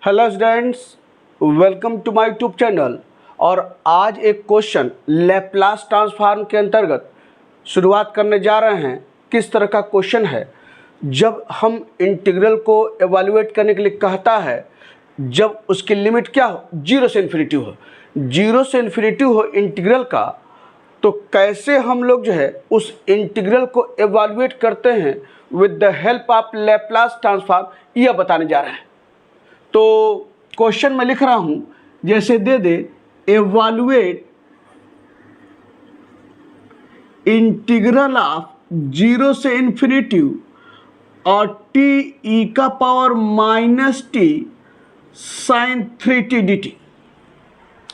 Hello students, welcome to my YouTube channel. और आज एक क्वेश्चन लैप्लास ट्रांसफॉर्म के अंतर्गत शुरुआत करने जा रहे हैं। किस तरह का क्वेश्चन है? जब हम इंटीग्रल को एवेलुएट करने के लिए कहता है, जब उसकी लिमिट क्या हो, जीरो से इन्फिनिटी हो, जीरो से इन्फिनिटी हो इंटीग्रल का, तो कैसे हम लोग जो है उस इंटीग्रल को एवेलुएट करते हैं with the help of Laplace transform, यह बताने जा रहे हैं। तो क्वेश्चन में लिख रहा हूं, जैसे दे दे एवेलुएट इंटीग्रल ऑफ जीरो से इन्फिनिटी और टी ई का power minus T sine 3t dt।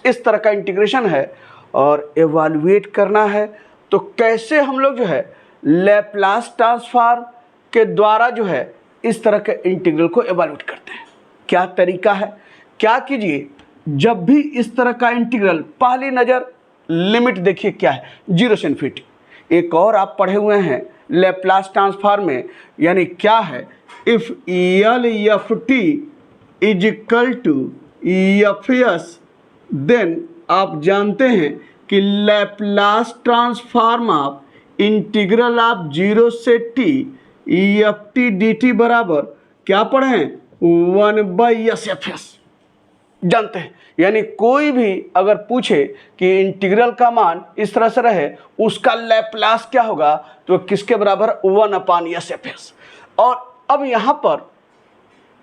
इस तरह का इंटीग्रेशन है और एवेलुएट करना है। तो कैसे हम लोग जो है लैप्लास ट्रांसफॉर्म के द्वारा जो है इस तरह के इंटीग्रल को एवेलुएट करते हैं, क्या तरीका है? क्या कीजिए, जब भी इस तरह का इंटीग्रल, पहली नज़र लिमिट देखिए क्या है, जीरो से इन्फिनिटी। एक और आप पढ़े हुए हैं लैप्लास ट्रांसफॉर्म में, यानी क्या है, if L F T is equal to F S, then आप जानते हैं कि Laplace transform of integral of zero से T F T D T बराबर क्या पढ़े हैं, 1/s जानते हैं। यानी कोई भी अगर पूछे कि इंटीग्रल का मान इस तरह से रहे, उसका लैप्लास क्या होगा, तो किसके बराबर, 1/s। और अब यहाँ पर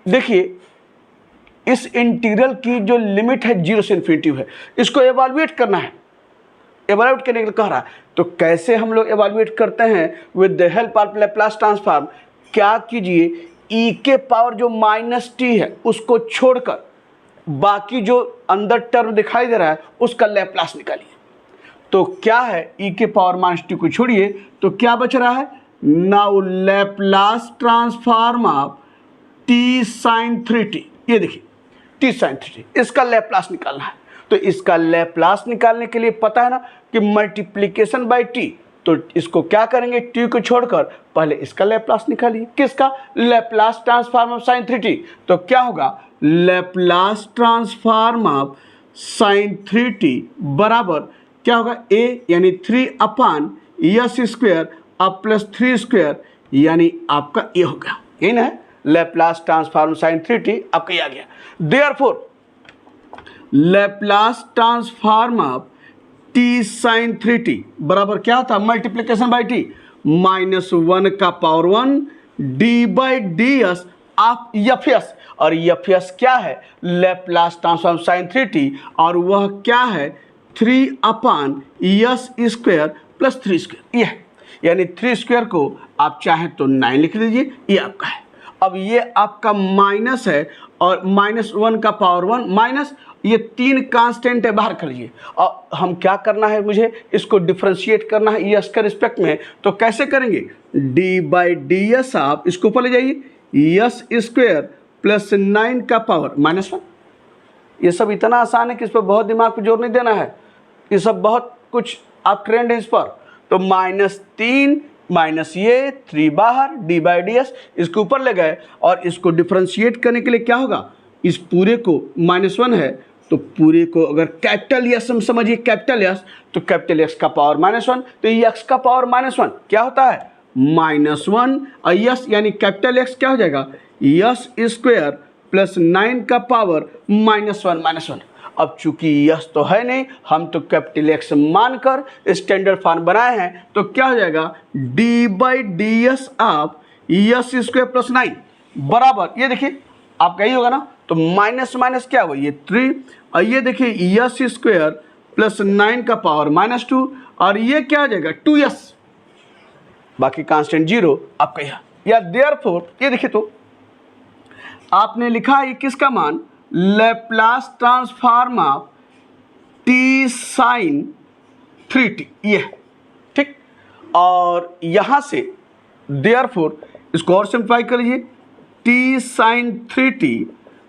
देखिए, इस इंटीग्रल की जो लिमिट है जीरो से इन्फिनिटी है, इसको एवेलुएट करना है, एवेलुएट करने के लिए कह रहा है। तो कैसे हम लोग एवेलुएट करते हैं, with the help of Laplace transform. क्या कीजिए, ई के पावर जो माइनस टी है उसको छोड़कर बाकी जो अंदर टर्म दिखाई दे रहा है उसका लैप्लास निकालिए। तो क्या है, ई के पावर माइनस टी को छोड़िए तो क्या बच रहा है, now Laplace transform of T sine 3t। ये देखिए टी साइन 3t, इसका लैप्लास निकालना है। तो इसका लैप्लास निकालने के लिए पता है ना कि मल्टीप्लिकेशन बाय टी। तो इसको क्या करेंगे, टी को छोड़कर पहले इसका लैप्लास निकालिए। किसका, Laplace transform of sign 3t। तो क्या होगा, Laplace transform of sign 3t बराबर क्या होगा, ए यानी 3/s² अब प्लस 3² यानी आपका ए हो गया। यही ना है लैप्लास ट्रांसफॉर्म साइन 3t, आपका ये आ गया। Therefore Laplace transform of T sine 3t बराबर क्या था, मल्टीप्लिकेशन बाई टी, -1 का power 1 d/ds of F S. और एफ एस क्या है, लैप्लास ट्रांसफॉर्म साइन 3t, और वह क्या है, 3/s² प्लस 3²। ये है, यानी 3² को आप चाहें तो 9 लिख लीजिए, ये आपका है। अब ये आपका माइनस है और -1 का पावर 1 माइनस, ये 3 कांस्टेंट है, बाहर कर लीजिए। और हम क्या करना है, मुझे इसको डिफ्रेंशिएट करना है यस के रिस्पेक्ट में। तो कैसे करेंगे, d/ds आप इसको ऊपर ले जाइए, s² प्लस 9 का पावर -1। ये सब इतना आसान है कि इस पर बहुत दिमाग पर जोर नहीं देना है, ये सब बहुत कुछ आप ट्रेंड है इस पर। तो -3 माइनस ये 3 बाहर, d/ds इसके ऊपर ले गए, और इसको डिफ्रेंशिएट करने के लिए क्या होगा, इस पूरे को -1 है तो पूरे को अगर कैपिटल यस हम समझिए, कैपिटल यस, तो कैपिटल एक्स का पावर -1, तो ये एक्स का पावर -1 क्या होता है, -1, और यस यानी कैपिटल एक्स क्या हो जाएगा, s² प्लस 9 का पावर -1। अब चूंकि यस तो है नहीं, हम तो कैपिटल एक्स मानकर स्टैंडर्ड फॉर्म बनाए हैं, तो क्या हो जाएगा, d/ds ऑफ s² प्लस 9 बराबर, ये देखिए आपका यही होगा ना। तो माइनस माइनस क्या होगा, ये 3, और ये देखिए s² प्लस 9 का पावर -2, और ये क्या आ जाएगा, 2s, बाकी कांस्टेंट 0 आपका यह, या देयरफॉर ये देखिए, तो आपने लिखा है किसका मान, Laplace transform of T sine 3t, ये ठीक। और यहाँ से देयरफॉर इसको और सिंप्लीफाई कर लीजिए, टी साइन 3t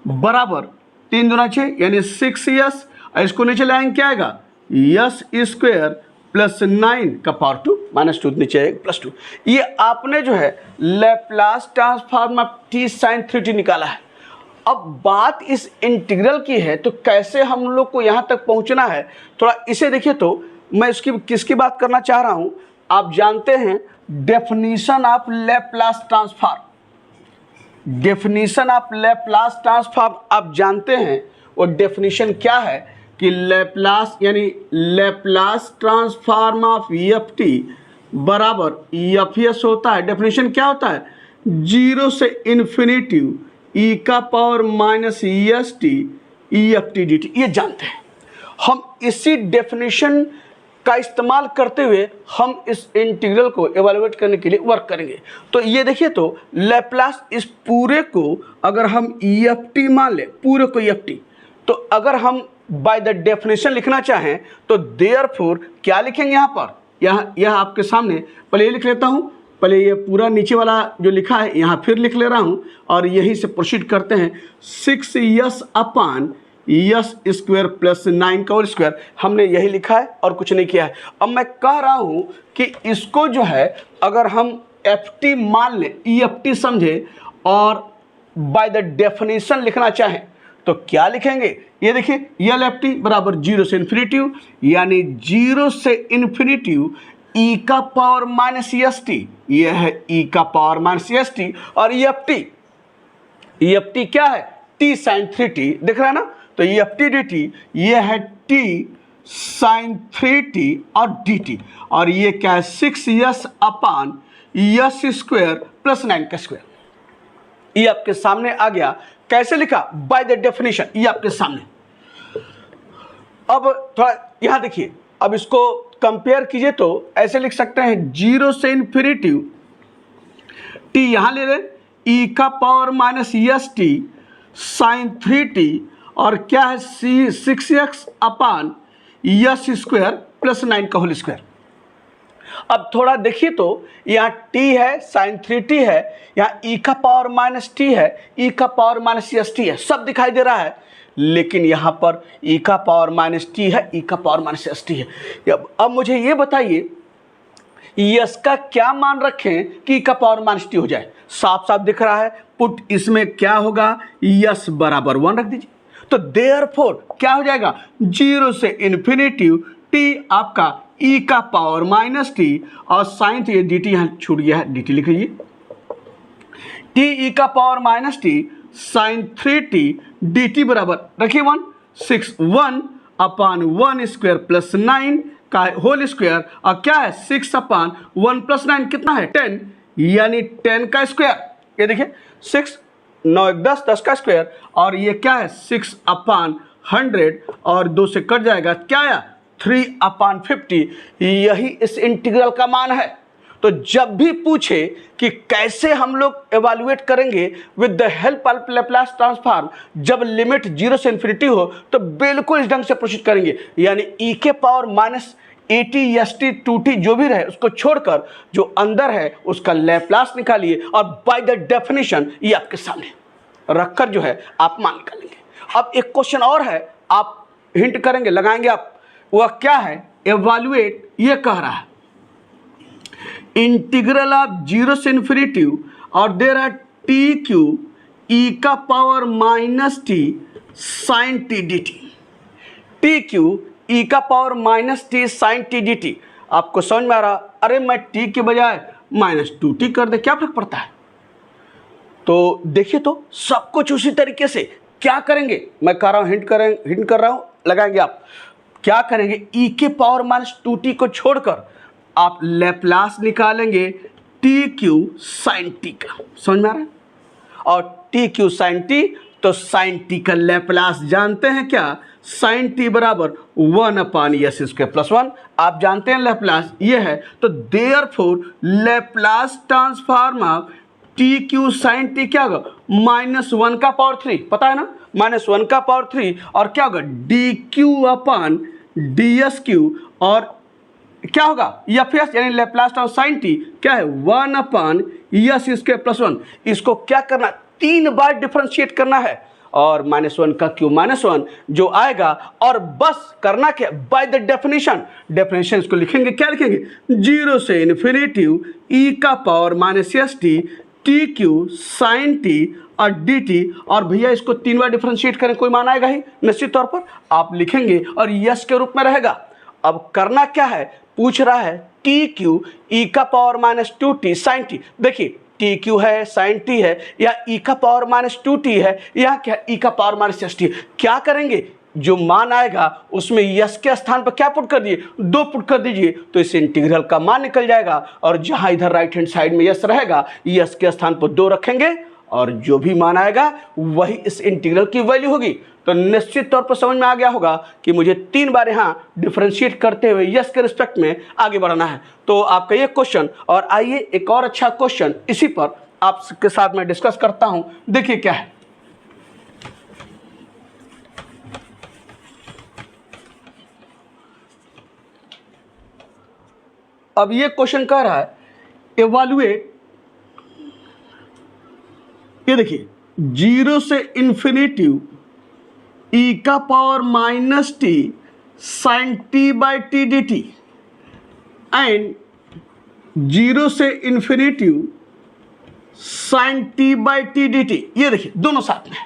बराबर 3 दूना 6 यानी 6s, और इसको नीचे लाएंगे क्या आएगा, s² प्लस 9 का पावर 2 -2 नीचे आएगा +2। ये आपने जो है Laplace transform of T sine 3t निकाला है। अब बात इस इंटीग्रल की है, तो कैसे हम लोग को यहाँ तक पहुँचना है, थोड़ा इसे देखिए। तो मैं इसकी किसकी बात करना चाह रहा हूँ, आप जानते हैं definition of Laplace transform. Definition of Laplace transform आप जानते हैं, वो डेफिनीशन क्या है कि लैप्लास यानी Laplace transform of F T बराबर एफ एस होता है। डेफिनेशन क्या होता है, 0 से इन्फिनिटिव ई का power minus S T E F T D T. ये जानते हैं हम। इसी डेफिनेशन का इस्तेमाल करते हुए हम इस इंटीग्रल को एवेलुएट करने के लिए वर्क करेंगे। तो ये देखिए, तो लैप्लास इस पूरे को अगर हम ई एफ टी मान लें, पूरे को ई एफ टी, तो अगर हम बाय द डेफिनेशन लिखना चाहें तो देयरफॉर क्या लिखेंगे यहाँ पर, यह आपके सामने पहले ये लिख लेता हूँ। पहले ये पूरा नीचे वाला जो लिखा है यहाँ फिर लिख ले रहा हूँ और यहीं से प्रोसीड करते हैं। 6s अपान यस स्क्वायर प्लस 9 का होल स्क्वायर, हमने यही लिखा है और कुछ नहीं किया है। अब मैं कह रहा हूँ कि इसको जो है अगर हम एफ टी मान लें, ई एफ टी समझे और बाय द डेफिनेशन लिखना चाहें तो क्या लिखेंगे, ये देखिए, यल एफ टी बराबर 0 से इन्फिनिटिव, यानी 0 से इन्फिनिटिव ई का पावर माइनस एस टी, ये है ई का पावर माइनस एस टी, और ई एफ टी क्या है, टी साइन 3t, दिख रहा है ना। तो E F T D T, ये है टी साइन 3t और डी टी, और ये क्या है 6s अपान यस स्क्वायर प्लस 9 का स्क्वायर। ये आपके सामने आ गया। कैसे लिखा, बाय द डेफिनेशन, ये आपके सामने। अब थोड़ा यहां देखिए, अब इसको कंपेयर कीजिए तो ऐसे लिख सकते हैं 0 से इन्फिनिटिव टी यहां ले लें, ई का power minus S T sine 3t, और क्या है 6x अपान यस स्क्वायर प्लस 9 का होल स्क्वायर। अब थोड़ा देखिए तो यहाँ t है, साइन 3t है, यहाँ e का पावर माइनस टी है, e का पावर माइनस एस टी है, सब दिखाई दे रहा है। लेकिन यहाँ पर e का पावर माइनस टी है, e का पावर माइनस एस टी है। अब मुझे ये बताइए यस का क्या मान रखें कि e का पावर माइनस टी हो जाए, साफ साफ दिख रहा है। पुट इसमें क्या होगा, यस बराबर 1 रख दीजिए। तो देयरफॉर क्या हो जाएगा, 0 से इन्फिनिटिव टी आपका ई का पावर माइनस टी, और साइन तो ये डी टी यहाँ छूट गया है, डी टी लिख लीजिए, टी ई का power minus T sine 3t D T बराबर रखिए 1, 1 अपान 1 स्क्वायर प्लस 9 का होल स्क्वायर, और क्या है 6 अपान 1 प्लस 9 कितना है 10, यानी 10 का स्क्वायर। ये देखिए 6 9 1 10, 10 का स्क्वायर, और ये क्या है 6 अपान 100, और 2 से कट जाएगा, क्या आया 3 अपान 50। यही इस इंटीग्रल का मान है। तो जब भी पूछे कि कैसे हम लोग एवेलुएट करेंगे with the help of Laplace transform, जब लिमिट 0 से इन्फिनिटी हो तो बिल्कुल इस ढंग से प्रोसीड करेंगे, यानी ई के power minus 80 S T 2t जो भी रहे उसको छोड़कर जो अंदर है उसका लैप्लास निकालिए, और बाय द डेफिनेशन ये आपके सामने रखकर जो है आप मान निकालेंगे। अब एक क्वेश्चन और है, आप हिंट करेंगे, लगाएंगे आप, वह क्या है, एवेलुएट ये कह रहा है इंटीग्रल ऑफ 0 से इन्फिनिटिव और there are T Q E का power minus T sine T D T, T Q E का power minus T sine T D T. आपको समझ में आ रहा, अरे मैं टी के बजाय माइनस 2t कर दे, क्या फर्क पड़ता है। तो देखिए तो सब कुछ उसी तरीके से क्या करेंगे, मैं कह रहा हूँ हिंट कर रहा हूँ, लगाएंगे आप क्या करेंगे, ई के पावर माइनस 2t को छोड़कर आप लैप्लास निकालेंगे टी क्यू साइन टी का, समझ में आ रहा है। और टी क्यू साइन टी, तो साइन टी का लैप्लास जानते हैं क्या, साइन टी बराबर 1 अपान यस स्क्वायर प्लस 1, आप जानते हैं लैप्लास ये है। तो therefore Laplace transform of T Q sine T क्या होगा, -1 का पावर 3, पता है ना, -1 का पावर 3, और क्या होगा डी क्यू अपान डी एस क्यू, और क्या होगा एफ एस यानी लैप्लास ट्रांसफॉर्म साइन टी क्या है 1 अपान यस स्क्वायर प्लस 1। इसको क्या करना, 3 बार डिफरेंशिएट करना है, और -1 का क्यू -1 जो आएगा, और बस करना क्या, बाय द डेफिनेशन इसको लिखेंगे, क्या लिखेंगे 0 से इन्फिनिटिव ई का power minus S T T Q sine T, और डी टी, और भैया इसको 3 बार डिफ्रेंशिएट करें कोई मान आएगा ही निश्चित तौर पर, आप लिखेंगे और यस के रूप में रहेगा। अब करना क्या है, पूछ रहा है टी क्यू ई का power minus 2t sine T. देखिए टी क्यू है, साइन टी है, या ई का पावर माइनस 2t है, या क्या ई का पावर माइनस एस टी। क्या करेंगे, जो मान आएगा उसमें यस के स्थान पर क्या पुट कर दिए, 2 पुट कर दीजिए, तो इस इंटीग्रल का मान निकल जाएगा। और जहां इधर राइट हैंड साइड में यस रहेगा, यस के स्थान पर 2 रखेंगे और जो भी मान आएगा वही इस इंटीग्रल की वैल्यू होगी। तो निश्चित तौर पर समझ में आ गया होगा कि मुझे 3 बार यहाँ डिफरेंशिएट करते हुए यस के रिस्पेक्ट में आगे बढ़ना है। तो आपका ये क्वेश्चन, और आइए एक और अच्छा क्वेश्चन इसी पर आपके साथ मैं डिस्कस करता हूं। देखिए क्या है, अब ये क्वेश्चन कह रहा है इवैल्यूएट, ये देखिए 0 से इन्फिनिटी ई का power minus T sine T by T D T and 0 से infinity sine T by T D T. ये देखिए दोनों साथ में,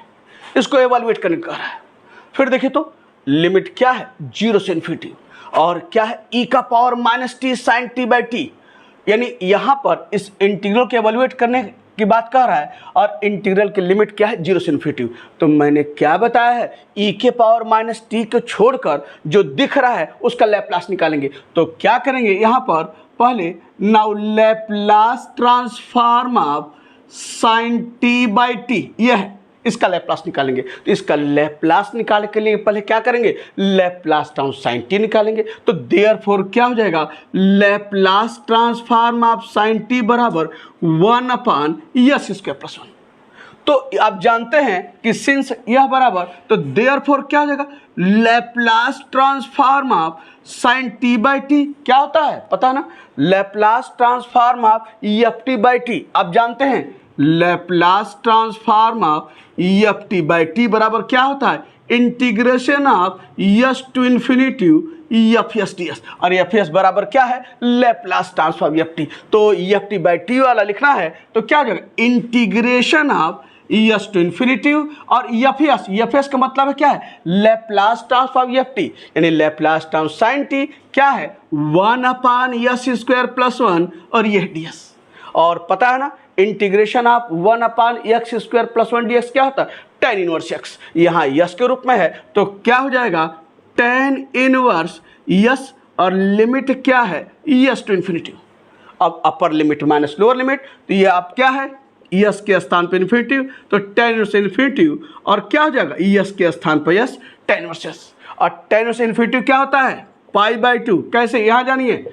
इसको एवैल्यूएट करने का रहा है। फिर देखिए तो लिमिट क्या है, 0 से इन्फिनिटी, और क्या है ई का power minus T sine T by T, यानी यहां पर इस इंटीग्रल को एवैल्यूएट करने की बात कर रहा है, और इंटीग्रल की लिमिट क्या है, 0 से इन्फिनिटी। तो मैंने क्या बताया है, ई के पावर माइनस टी को छोड़कर जो दिख रहा है उसका लैप्लास निकालेंगे। तो क्या करेंगे यहाँ पर, पहले now Laplace transform of sine T by T, यह है, इसका लैप्लास निकालेंगे। तो इसका लैप्लास निकालने के लिए पहले क्या करेंगे, लैप्लास ट्रांस साइन टी निकालेंगे। तो देयरफॉर क्या हो जाएगा, Laplace transform of sine T बराबर 1 अपॉन यस स्क्वायर प्लस 1। तो आप जानते हैं कि सिंस यह बराबर, तो देयरफॉर क्या हो जाएगा, Laplace transform of sine T by T क्या होता है पता है ना, Laplace transform of F T by T. आप जानते हैं Laplace transform of F T by T बराबर क्या होता है, integration of S to infinity F S T S, और एफ एस बराबर क्या है, लैप्लास ट्रांसफॉर्म एफ टी। तो एफ टी बाई टी वाला लिखना है तो क्या हो जाएगा, integration of S to infinity, और एफ एस का मतलब है क्या है, लैप्लास ट्रांसफॉर्म एफ टी, यानी लैप्लास ट्रांस साइन टी क्या है, 1 अपॉन यस स्क्वायर प्लस 1, और यह डी एस। और पता है ना integration of 1 upon x square plus 1 D x क्या होता है, tan इनवर्स एक्स, यहाँ यस के रूप में है तो क्या हो जाएगा, tan इनवर्स यस, और लिमिट क्या है, यस टू इन्फिनिटी। अब upper limit minus lower limit, तो ये आप क्या है, यस के स्थान पर इन्फिनिटी, तो tan इनवर्स इन्फिनिटी, और क्या हो जाएगा, यस के स्थान पर यस, tan इनवर्स यस, और tan इनवर्स इन्फिनिटी क्या होता है, पाई बाई 2। कैसे, यहाँ जानिए,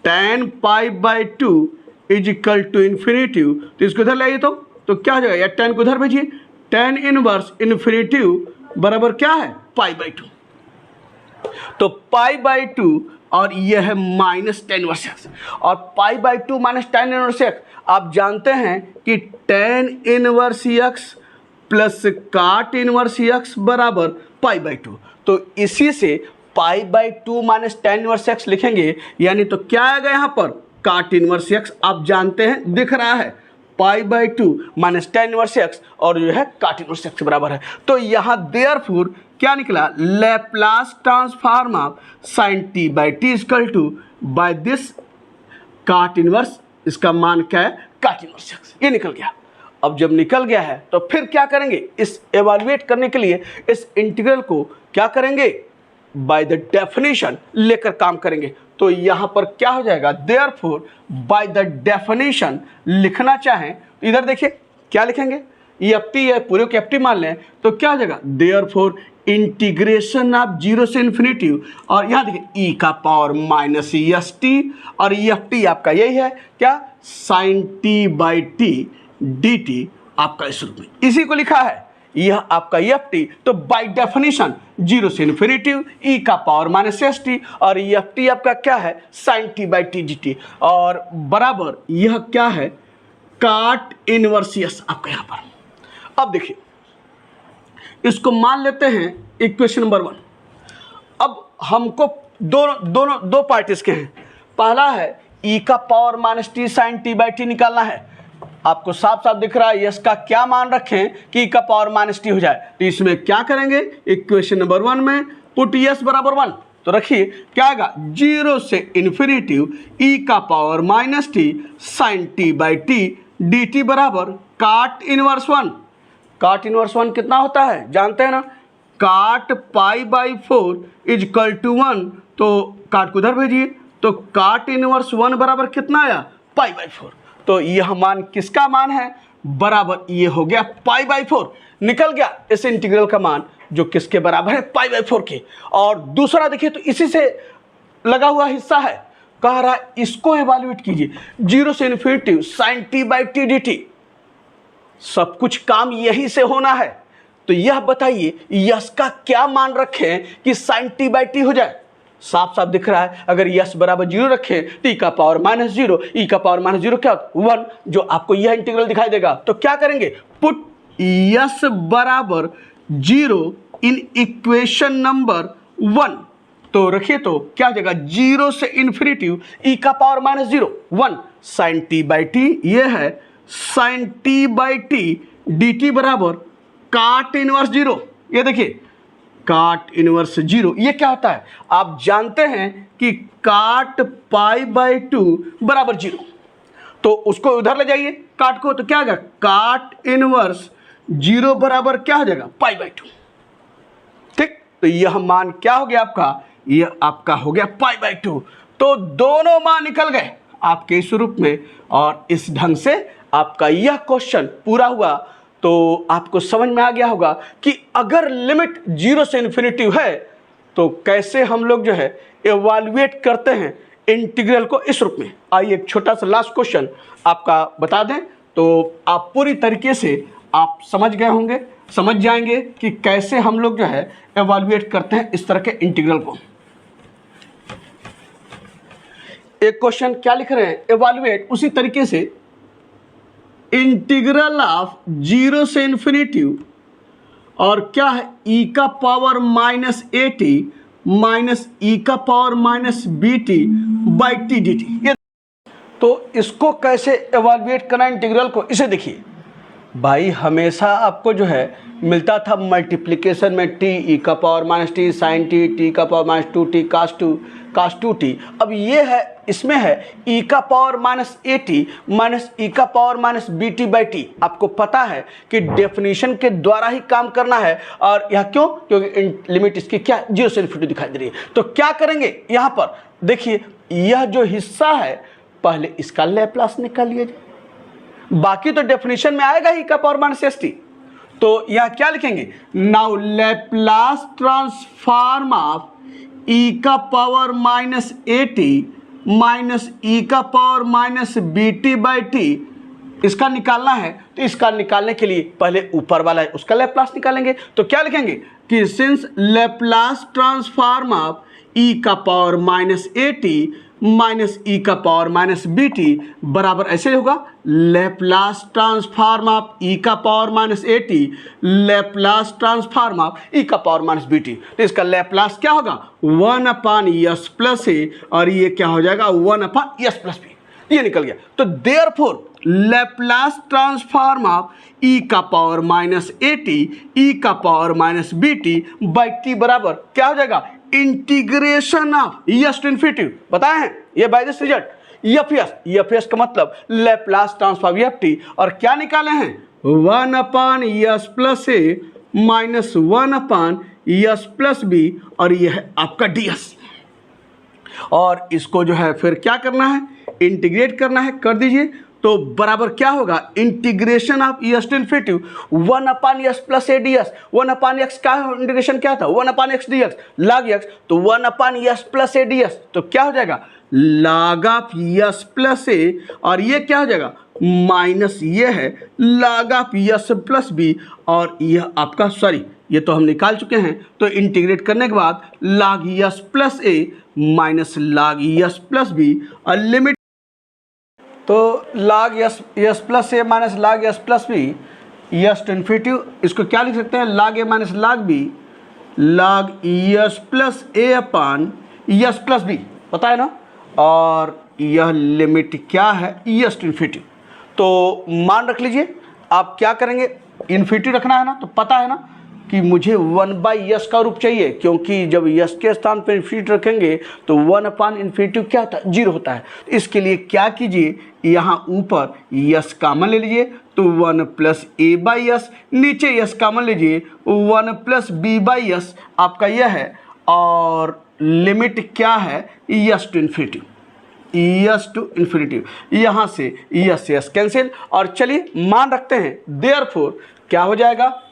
tan pi by 2 is equal to infinity, तो इसको इधर लाइए तो क्या हो जाएगा, या tan को इधर भेजिए, tan इनवर्स इन्फिनिटी बराबर क्या है, पाई बाई 2। तो पाई बाई 2 और यह है माइनस tan इनवर्स एक्स, और पाई by 2 minus tan inverse x, आप जानते हैं कि tan इनवर्स एक्स प्लस काट इनवर्स एक्स बराबर पाई बाई 2। तो इसी से पाई by 2 minus tan inverse x लिखेंगे, यानी तो क्या आएगा यहाँ पर, काट इनवर्स एक्स, आप जानते हैं दिख रहा है, पाई by 2 minus tan inverse x, और जो है काट इनवर्स एक्स बराबर है। तो यहाँ देयरफॉर क्या निकला, Laplace transform of sine T by T equal to by this cot inverse, इसका मान क्या है, काट इनवर्स एक्स, ये निकल गया। अब जब निकल गया है तो फिर क्या करेंगे, इस एवैल्यूएट करने के लिए इस इंटीग्रल को क्या करेंगे, बाय द डेफिनेशन लेकर काम करेंगे। तो यहाँ पर क्या हो जाएगा, देयरफॉर बाय द डेफिनेशन लिखना चाहें तो इधर देखिए क्या लिखेंगे, एफ टी है, पूरे को एफ टी मान लें तो क्या हो जाएगा, देयरफॉर इंटीग्रेशन ऑफ 0 से इन्फिनिटी, और यहाँ देखिए ई का पावर माइनस एस टी, और एफ टी आपका यही है क्या, sine T by T D T आपका इस रूप में, इसी को लिखा है, यह आपका एफ टी। तो बाय डेफिनेशन 0 से इन्फिनिटी ई का पावर माइनस एस टी, और एफ टी आपका क्या है, sine T by T G T, और बराबर यह क्या है, काट इनवर्स एस आपका यहाँ पर। अब देखिए इसको मान लेते हैं इक्वेशन नंबर 1। अब हमको दो पार्ट इसके हैं, पहला है ई का power minus T sine T by T निकालना है, आपको साफ साफ दिख रहा है यस का क्या मान रखें कि ई का पावर माइनस टी हो जाए। तो इसमें क्या करेंगे, इक्वेशन नंबर 1 में पुट यस बराबर 1, तो रखिए क्या आएगा 0 से इन्फिनिटी ई का power minus T sine T by T D T बराबर काट इनवर्स 1। काट इनवर्स 1 कितना होता है जानते हैं ना, cot pi by 4 is equal to 1, तो काट को उधर भेजिए, तो काट इनवर्स 1 बराबर कितना आया पाई बाई 4। तो यह मान किसका मान है, बराबर ये हो गया पाई बाई 4, निकल गया इस इंटीग्रल का मान जो किसके बराबर है पाई बाई 4 के। और दूसरा देखिए तो इसी से लगा हुआ हिस्सा है, कह रहा है इसको इवैल्यूएट कीजिए 0 से infinity sine T by T D T, सब कुछ काम यही से होना है। तो यह बताइए यस का क्या मान रखें कि साइन टी बाई टी हो जाए, साफ साफ दिख रहा है अगर यस बराबर 0 रखें तो ई का पावर माइनस 0, ई का पावर माइनस 0 क्या 1, जो आपको यह इंटीग्रल दिखाई देगा। तो क्या करेंगे, पुट यस बराबर 0 इन इक्वेशन नंबर 1, तो रखिए तो क्या हो जाएगा 0 से इन्फिनिटी ई का power minus 0 1 sine T by T, ये है sine T by T D T बराबर काट इनवर्स 0। ये देखिए काट इनवर्स 0 ये क्या होता है, आप जानते हैं कि काट पाई बाई 2 बराबर 0, तो उसको उधर ले जाइए काट को, तो क्या होगा काट इनवर्स 0 बराबर क्या हो जाएगा पाई बाई 2। ठीक, तो यह मान क्या हो गया आपका, यह आपका हो गया पाई बाई 2। तो दोनों मान निकल गए आपके इस रूप में, और इस ढंग से आपका यह क्वेश्चन पूरा हुआ। तो आपको समझ में आ गया होगा कि अगर लिमिट 0 से इन्फिनिटी है तो कैसे हम लोग जो है एवाल्युएट करते हैं इंटीग्रल को इस रूप में। आइए एक छोटा सा लास्ट क्वेश्चन आपका बता दें, तो आप पूरी तरीके से आप समझ गए होंगे, समझ जाएंगे कि कैसे हम लोग जो है एवाल्युएट करते हैं इस तरह के इंटीग्रल को। एक क्वेश्चन क्या लिख रहे हैं, एवाल्युएट उसी तरीके से इंटीग्रल ऑफ 0 से इन्फिनिटी और क्या है ई का power minus A T minus E का power minus B T by T D T. तो इसको कैसे एवाल्युएट करना इंटीग्रल को, इसे देखिए भाई हमेशा आपको जो है मिलता था मल्टीप्लिकेशन में टी ई का power minus T sine T T का power minus 2t cos 2t। अब ये है इसमें है ई का power minus A T minus E का power minus B T by T. आपको पता है कि डेफिनेशन के द्वारा ही काम करना है, और यह क्यों, क्योंकि लिमिट इसकी क्या 0 से इन्फिनिटी दिखाई दे रही है। तो क्या करेंगे यहाँ पर देखिए यह जो हिस्सा है पहले इसका लैप्लास निकालिए, बाकी तो डेफिनेशन में आएगा ही का पावर माइनस एस टी। तो यह क्या लिखेंगे, now Laplace transform of E का power minus A T minus E का power minus B T by T, इसका निकालना है। तो इसका निकालने के लिए पहले ऊपर वाला है उसका लैप्लास निकालेंगे। तो क्या लिखेंगे कि since Laplace transform of E का power minus A T minus E का पावर माइनस बी टी बराबर ऐसे होगा लैप्लास ट्रांसफॉर्म ऑफ ई का power minus A T Laplace transform of E का पावर माइनस बी टी। तो इसका Laplace क्या होगा 1 अपान यस प्लस ए, और ये क्या हो जाएगा 1 अपान यस प्लस बी, ये निकल गया। तो therefore Laplace transform of E का power minus A T E का power minus B T by T बराबर क्या हो जाएगा integration of S to infinity, बताए हैं ये by this result F S का मतलब लैप्लास ट्रांसफॉर्म एफ टी, और क्या निकाले हैं 1 upon S plus A minus 1 upon S plus B, और यह है आपका डी एस। और इसको जो है फिर क्या करना है इंटीग्रेट करना है, कर दीजिए। तो बराबर क्या होगा integration of S to infinity 1 upon S plus A D S. 1 upon X का इंटीग्रेशन क्या था 1 upon X D X log X, तो 1 upon S plus A D S, तो क्या हो जाएगा log of S plus A, और ये क्या हो जाएगा माइनस ये है log of S plus B, और यह आपका सॉरी ये तो हम निकाल चुके हैं। तो इंटीग्रेट करने के बाद log S plus A minus log S plus B, और लिमिट तो log S plus A minus log S plus B S to infinity, इसको क्या लिख सकते हैं log A minus log B log S plus A upon S plus B, पता है ना। और यह लिमिट क्या है यस टू इन्फिनिटी। तो मान रख लीजिए, आप क्या करेंगे, इन्फिनिटी रखना है ना, तो पता है ना कि मुझे 1/s का रूप चाहिए, क्योंकि जब यस के स्थान पर इन्फिनिटी रखेंगे तो 1/∞ क्या होता है, 0 होता है। तो इसके लिए क्या कीजिए, यहाँ ऊपर यस कॉमन ले लीजिए, तो 1 + a/s, नीचे यस कॉमन लीजिए, 1 + b/s आपका यह है, और लिमिट क्या है, yes to infinity, yes to infinity, यहाँ से यस यस कैंसिल। और चलिए मान रखते हैं, देयरफॉर क्या हो जाएगा,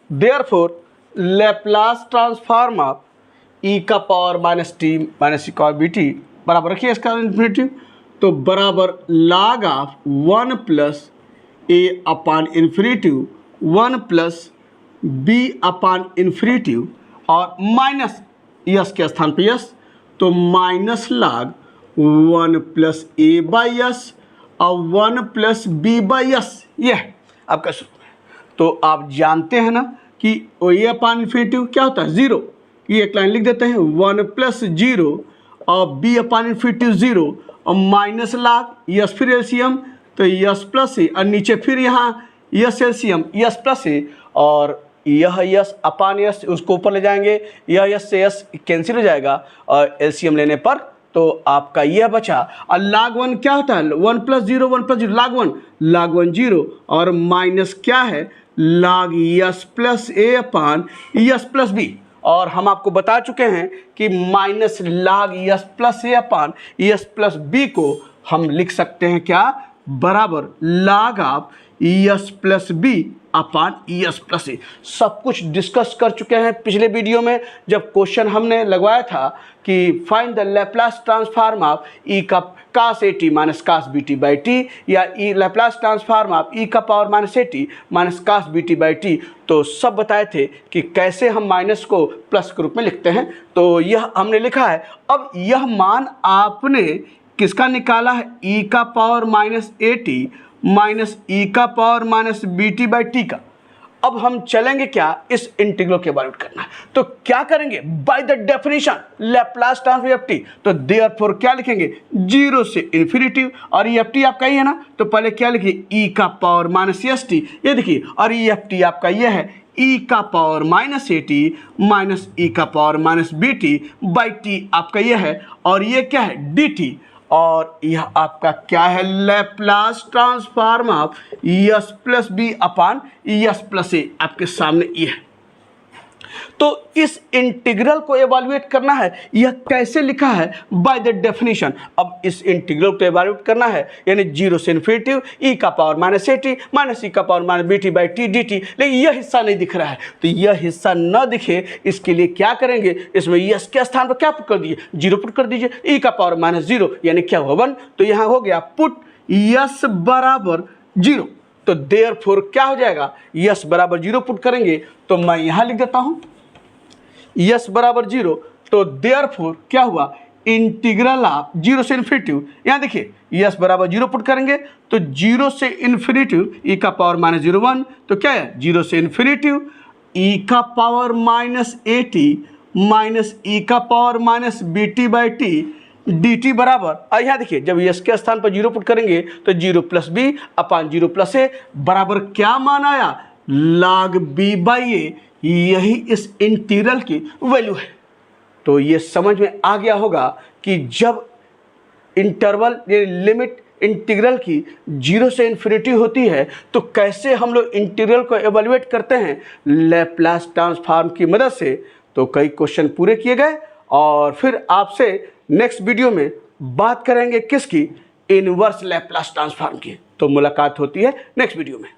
therefore Laplace transform of e का power -t - e cos bt बराबर रखिए इसका इन्फिनिटी, तो बराबर log ऑफ 1 + a/∞, 1 + b/∞, और माइनस यस के स्थान पे यस, तो -log 1 + a/s और 1 + b/s, यह आपका सूत्र है। तो आप जानते हैं ना कि a/∞ क्या होता है, 0। ये एक लाइन लिख देते हैं, 1 + 0 और b/∞ 0 और -log यस, फिर एलसीएम, तो यस प्लस ए, और नीचे फिर यहाँ yes LCM, yes plus A, और यह यस अपान यस उसको ऊपर ले जाएंगे, यह यस से यस कैंसिल हो जाएगा, और एलसीएम लेने पर तो आपका यह बचा। और log 1 क्या होता है, 1 + 0 1 + 0 log 1 0, और माइनस क्या है, log S plus A upon S plus B. और हम आपको बता चुके हैं कि -log S plus A upon S plus B को हम लिख सकते हैं क्या, बराबर log of S plus B upon S plus A. सब कुछ डिस्कस कर चुके हैं पिछले वीडियो में, जब क्वेश्चन हमने लगवाया था कि find the Laplace transform of E का cos at - cos bt/t, या E Laplace transform of E का पावर -at - cos bt/t। तो सब बताए थे कि कैसे हम माइनस को प्लस के रूप में लिखते हैं, तो यह हमने लिखा है। अब यह मान आपने किसका निकाला है, ई का पावर -at - e का पावर -bt/t का। अब हम चलेंगे क्या, इस इंटीग्रल के बारे में करना है, तो क्या करेंगे, by the definition Laplace transform of t, तो देयरफॉर क्या लिखेंगे, 0 से इन्फिनिटी, और ये ft आपका ही है ना, तो पहले क्या लिखिए, e का पावर -st, ये देखिए, और ये ft आपका ये है e का पावर -at - e का पावर -bt/t आपका ये है, और ये क्या है dt, और यह आपका क्या है, Laplace transform of S plus B upon S plus A आपके सामने ये है। तो इस इंटीग्रल को एवैल्यूएट करना है, यह कैसे लिखा है, बाय द डेफिनेशन। अब इस इंटीग्रल को एवैल्यूएट करना है, यानी 0 से इन्फिनिटी e का पावर -at - e का पावर -bt/t dt, लेकिन यह हिस्सा नहीं दिख रहा है, तो यह हिस्सा न दिखे इसके लिए क्या करेंगे, इसमें यस के स्थान पर क्या पुट कर दीजिए, 0 पुट कर दीजिए, e का पावर -0 यानी क्या होगा 1, तो यहाँ हो गया पुट यस बराबर 0, तो देयरफॉर क्या हो जाएगा, यस बराबर 0 पुट करेंगे, तो मैं यहाँ लिख देता हूँ यस बराबर 0, तो देयरफॉर क्या हुआ, इंटीग्रल ऑफ 0 से इन्फिनिटी, यहाँ देखिए यस बराबर 0 पुट करेंगे, तो 0 से इन्फिनिटी e का पावर -01, तो क्या है 0 से इन्फिनिटी e का पावर -at - e का पावर -bt/t dt बराबर, यहाँ देखिए जब यस के स्थान पर 0 पुट करेंगे तो 0 + b अपान 0 + a बराबर क्या मान आया, log b/a, यही इस इंटीग्रल की वैल्यू है। तो ये समझ में आ गया होगा कि जब इंटरवल ये लिमिट इंटीग्रल की 0 से इन्फिनिटी होती है तो कैसे हम लोग इंटीग्रल को एवैल्यूएट करते हैं, लैप्लास ट्रांसफॉर्म की मदद से। तो कई क्वेश्चन पूरे किए गए, और फिर आपसे नेक्स्ट वीडियो में बात करेंगे किसकी, इनवर्स लैप्लास ट्रांसफॉर्म की। तो मुलाकात होती है नेक्स्ट वीडियो में।